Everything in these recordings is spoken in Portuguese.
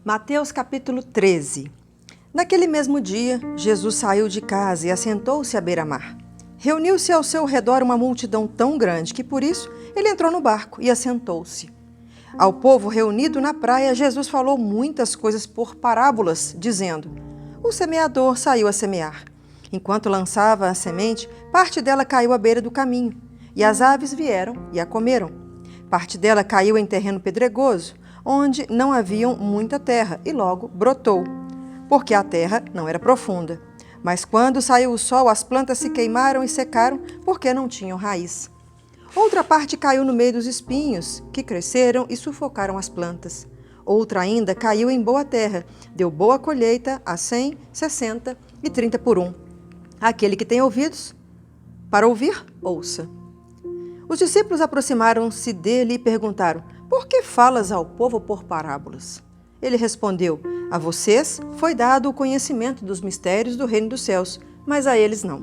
Mateus capítulo 13. Naquele mesmo dia, Jesus saiu de casa e assentou-se à beira-mar. Reuniu-se ao seu redor uma multidão tão grande que, por isso, ele entrou no barco e assentou-se. Ao povo reunido na praia, Jesus falou muitas coisas por parábolas, dizendo: O semeador saiu a semear. Enquanto lançava a semente, parte dela caiu à beira do caminho, e as aves vieram e a comeram. Parte dela caiu em terreno pedregoso, onde não haviam muita terra, e logo brotou, porque a terra não era profunda. Mas quando saiu o sol, as plantas se queimaram e secaram, porque não tinham raiz. Outra parte caiu no meio dos espinhos, que cresceram e sufocaram as plantas. Outra ainda caiu em boa terra, deu boa colheita a 100, 60 e 30 por 1. Aquele que tem ouvidos para ouvir, ouça. Os discípulos aproximaram-se dele e perguntaram: Por que falas ao povo por parábolas? Ele respondeu: A vocês foi dado o conhecimento dos mistérios do reino dos céus, mas a eles não.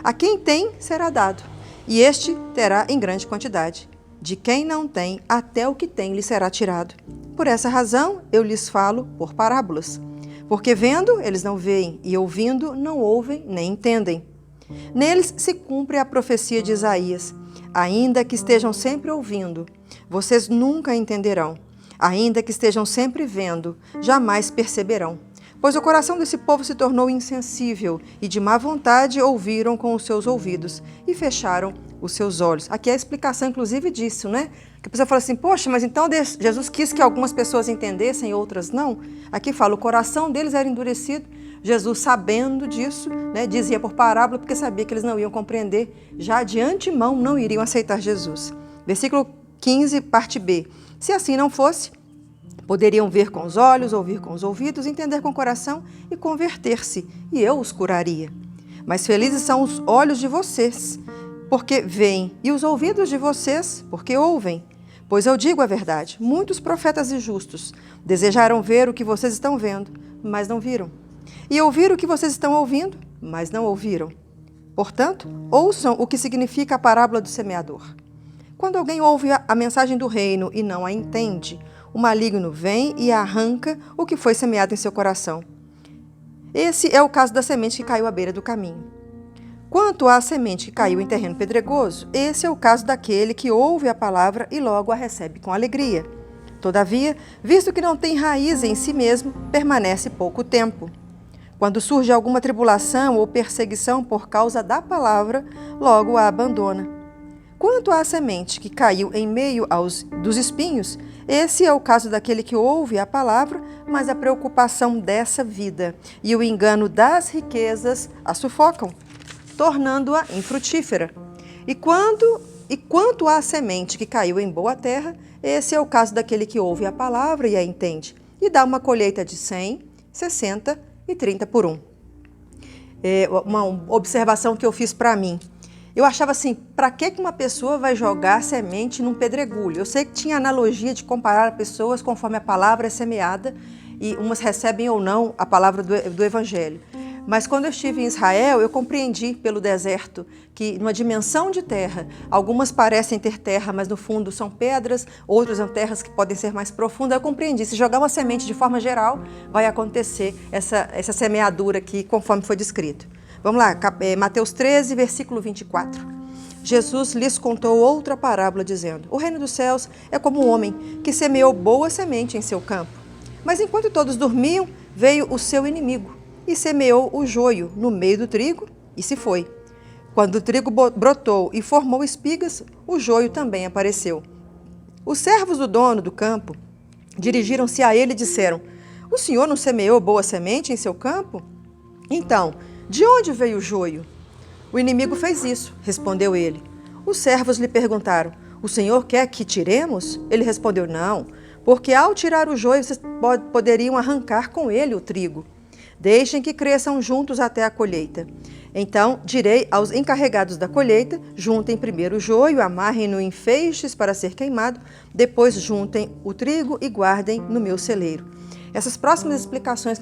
A quem tem, será dado, e este terá em grande quantidade. De quem não tem, até o que tem lhe será tirado. Por essa razão, eu lhes falo por parábolas. Porque vendo, eles não veem, e ouvindo, não ouvem nem entendem. Neles se cumpre a profecia de Isaías: Ainda que estejam sempre ouvindo, vocês nunca entenderão. Ainda que estejam sempre vendo, jamais perceberão. Pois o coração desse povo se tornou insensível, e de má vontade ouviram com os seus ouvidos, e fecharam os seus olhos. Aqui é a explicação, inclusive, disso, né? Que a pessoa fala assim: Poxa, mas então Jesus quis que algumas pessoas entendessem e outras não? Aqui fala, o coração deles era endurecido. Jesus, sabendo disso, né, dizia por parábola, porque sabia que eles não iam compreender, já de antemão não iriam aceitar Jesus. Versículo 15, parte B. Se assim não fosse, poderiam ver com os olhos, ouvir com os ouvidos, entender com o coração e converter-se, e eu os curaria. Mas felizes são os olhos de vocês, porque veem, e os ouvidos de vocês, porque ouvem. Pois eu digo a verdade, muitos profetas e justos desejaram ver o que vocês estão vendo, mas não viram. E ouvir o que vocês estão ouvindo, mas não ouviram. Portanto, ouçam o que significa a parábola do semeador. Quando alguém ouve a mensagem do reino e não a entende, o maligno vem e arranca o que foi semeado em seu coração. Esse é o caso da semente que caiu à beira do caminho. Quanto à semente que caiu em terreno pedregoso, esse é o caso daquele que ouve a palavra e logo a recebe com alegria. Todavia, visto que não tem raiz em si mesmo, permanece pouco tempo. Quando surge alguma tribulação ou perseguição por causa da palavra, logo a abandona. Quanto à semente que caiu em meio dos espinhos, esse é o caso daquele que ouve a palavra, mas a preocupação dessa vida e o engano das riquezas a sufocam, tornando-a infrutífera. E quanto à semente que caiu em boa terra, esse é o caso daquele que ouve a palavra e a entende, e dá uma colheita de 100, 60 e 30 por 1. Uma observação que eu fiz para mim. Eu achava assim, para que uma pessoa vai jogar semente num pedregulho? Eu sei que tinha analogia de comparar pessoas conforme a palavra é semeada, e umas recebem ou não a palavra do Evangelho. Mas quando eu estive em Israel, eu compreendi pelo deserto que numa dimensão de terra, algumas parecem ter terra, mas no fundo são pedras, outras são terras que podem ser mais profundas. Eu compreendi, se jogar uma semente de forma geral, vai acontecer essa semeadura aqui, conforme foi descrito. Vamos lá, Mateus 13, versículo 24. Jesus lhes contou outra parábola, dizendo: O reino dos céus é como um homem que semeou boa semente em seu campo. Mas enquanto todos dormiam, veio o seu inimigo e semeou o joio no meio do trigo e se foi. Quando o trigo brotou e formou espigas, o joio também apareceu. Os servos do dono do campo dirigiram-se a ele e disseram: O senhor não semeou boa semente em seu campo? Então, de onde veio o joio? O inimigo fez isso, respondeu ele. Os servos lhe perguntaram: O senhor quer que tiremos? Ele respondeu: Não, porque ao tirar o joio, vocês poderiam arrancar com ele o trigo. Deixem que cresçam juntos até a colheita. Então direi aos encarregados da colheita: juntem primeiro o joio, amarrem-no em feixes para ser queimado, depois juntem o trigo e guardem no meu celeiro. Essas próximas explicações,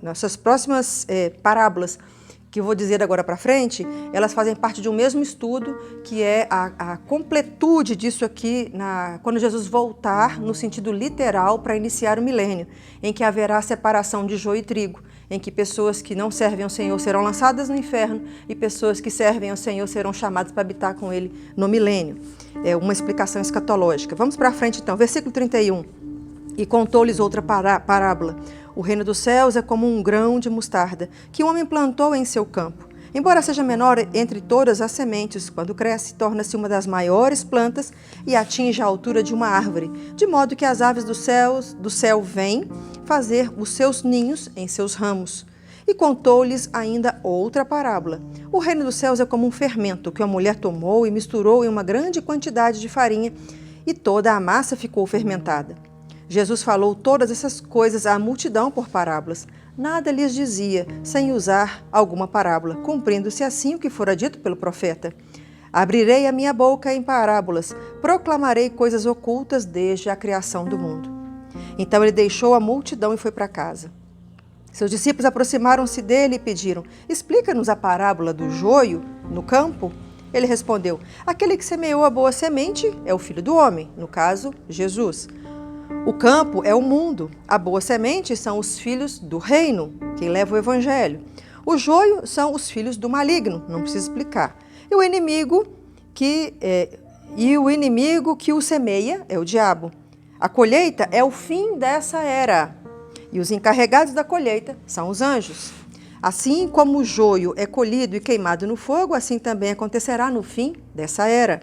essas próximas parábolas que eu vou dizer agora para frente, elas fazem parte de um mesmo estudo, que é a completude disso aqui, quando Jesus voltar no sentido literal para iniciar o milênio, em que haverá separação de joio e trigo, em que pessoas que não servem ao Senhor serão lançadas no inferno e pessoas que servem ao Senhor serão chamadas para habitar com Ele no milênio. É uma explicação escatológica. Vamos para frente então, versículo 31. E contou-lhes outra parábola. O reino dos céus é como um grão de mostarda, que um homem plantou em seu campo. Embora seja menor entre todas as sementes, quando cresce, torna-se uma das maiores plantas e atinge a altura de uma árvore, de modo que as aves do céu vêm fazer os seus ninhos em seus ramos. E contou-lhes ainda outra parábola. O reino dos céus é como um fermento que uma mulher tomou e misturou em uma grande quantidade de farinha, e toda a massa ficou fermentada. Jesus falou todas essas coisas à multidão por parábolas. Nada lhes dizia, sem usar alguma parábola, cumprindo-se assim o que fora dito pelo profeta. Abrirei a minha boca em parábolas, proclamarei coisas ocultas desde a criação do mundo. Então ele deixou a multidão e foi para casa. Seus discípulos aproximaram-se dele e pediram: explica-nos a parábola do joio no campo. Ele respondeu: aquele que semeou a boa semente é o Filho do Homem, no caso, Jesus. O campo é o mundo, a boa semente são os filhos do reino, quem leva o evangelho. O joio são os filhos do maligno, não preciso explicar. E o inimigo que o semeia é o diabo. A colheita é o fim dessa era, e os encarregados da colheita são os anjos. Assim como o joio é colhido e queimado no fogo, assim também acontecerá no fim dessa era.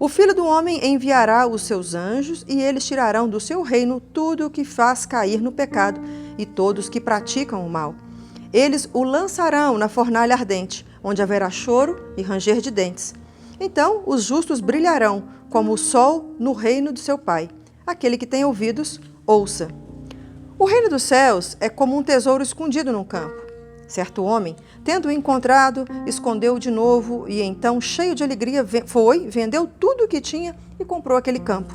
O Filho do Homem enviará os seus anjos e eles tirarão do seu reino tudo o que faz cair no pecado e todos que praticam o mal. Eles o lançarão na fornalha ardente, onde haverá choro e ranger de dentes. Então os justos brilharão como o sol no reino de seu Pai. Aquele que tem ouvidos, ouça. O reino dos céus é como um tesouro escondido num campo. Certo homem, tendo-o encontrado, escondeu de novo e então, cheio de alegria, vendeu tudo o que tinha e comprou aquele campo.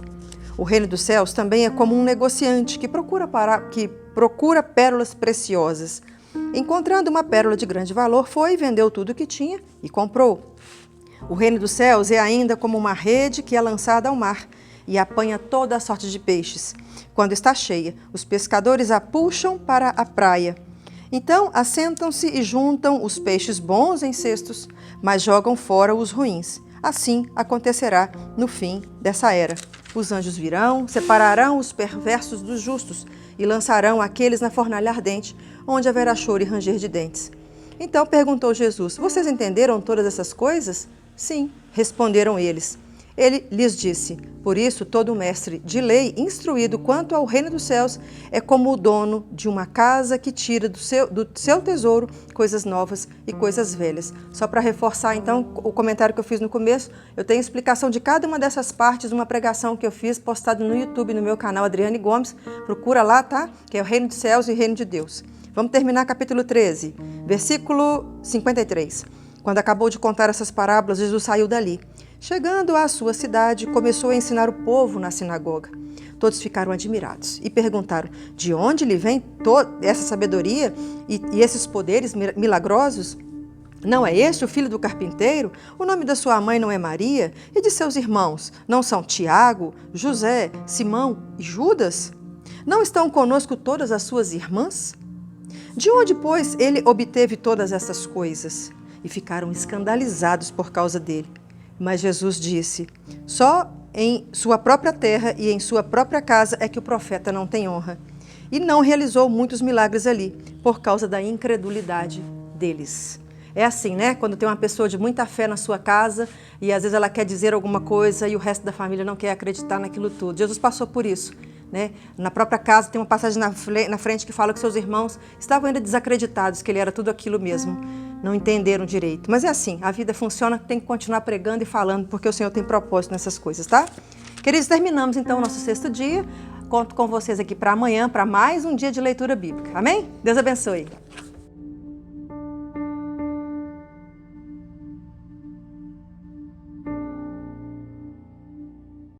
O reino dos céus também é como um negociante que procura pérolas preciosas. Encontrando uma pérola de grande valor, vendeu tudo o que tinha e comprou. O reino dos céus é ainda como uma rede que é lançada ao mar e apanha toda a sorte de peixes. Quando está cheia, os pescadores a puxam para a praia. Então, assentam-se e juntam os peixes bons em cestos, mas jogam fora os ruins. Assim acontecerá no fim dessa era. Os anjos virão, separarão os perversos dos justos e lançarão aqueles na fornalha ardente, onde haverá choro e ranger de dentes. Então perguntou Jesus: vocês entenderam todas essas coisas? Sim, responderam eles. Ele lhes disse: por isso todo mestre de lei instruído quanto ao reino dos céus é como o dono de uma casa que tira do seu tesouro coisas novas e coisas velhas. Só para reforçar então o comentário que eu fiz no começo, eu tenho explicação de cada uma dessas partes, uma pregação que eu fiz postada no YouTube, no meu canal Adriane Gomes. Procura lá, tá? Que é o reino dos céus e o reino de Deus. Vamos terminar capítulo 13, versículo 53. Quando acabou de contar essas parábolas, Jesus saiu dali. Chegando à sua cidade, começou a ensinar o povo na sinagoga. Todos ficaram admirados e perguntaram: de onde lhe vem toda essa sabedoria e esses poderes milagrosos? Não é este o filho do carpinteiro? O nome da sua mãe não é Maria? E de seus irmãos não são Tiago, José, Simão e Judas? Não estão conosco todas as suas irmãs? De onde, pois, ele obteve todas essas coisas? E ficaram escandalizados por causa dele. Mas Jesus disse: só em sua própria terra e em sua própria casa é que o profeta não tem honra. E não realizou muitos milagres ali, por causa da incredulidade deles. É assim, né? Quando tem uma pessoa de muita fé na sua casa e às vezes ela quer dizer alguma coisa e o resto da família não quer acreditar naquilo tudo. Jesus passou por isso, né? Na própria casa tem uma passagem na frente que fala que seus irmãos estavam ainda desacreditados, que ele era tudo aquilo mesmo. Não entenderam direito. Mas é assim, a vida funciona, tem que continuar pregando e falando, porque o Senhor tem propósito nessas coisas, tá? Queridos, terminamos então o nosso 6º dia. Conto com vocês aqui para amanhã, para mais um dia de leitura bíblica. Amém? Deus abençoe.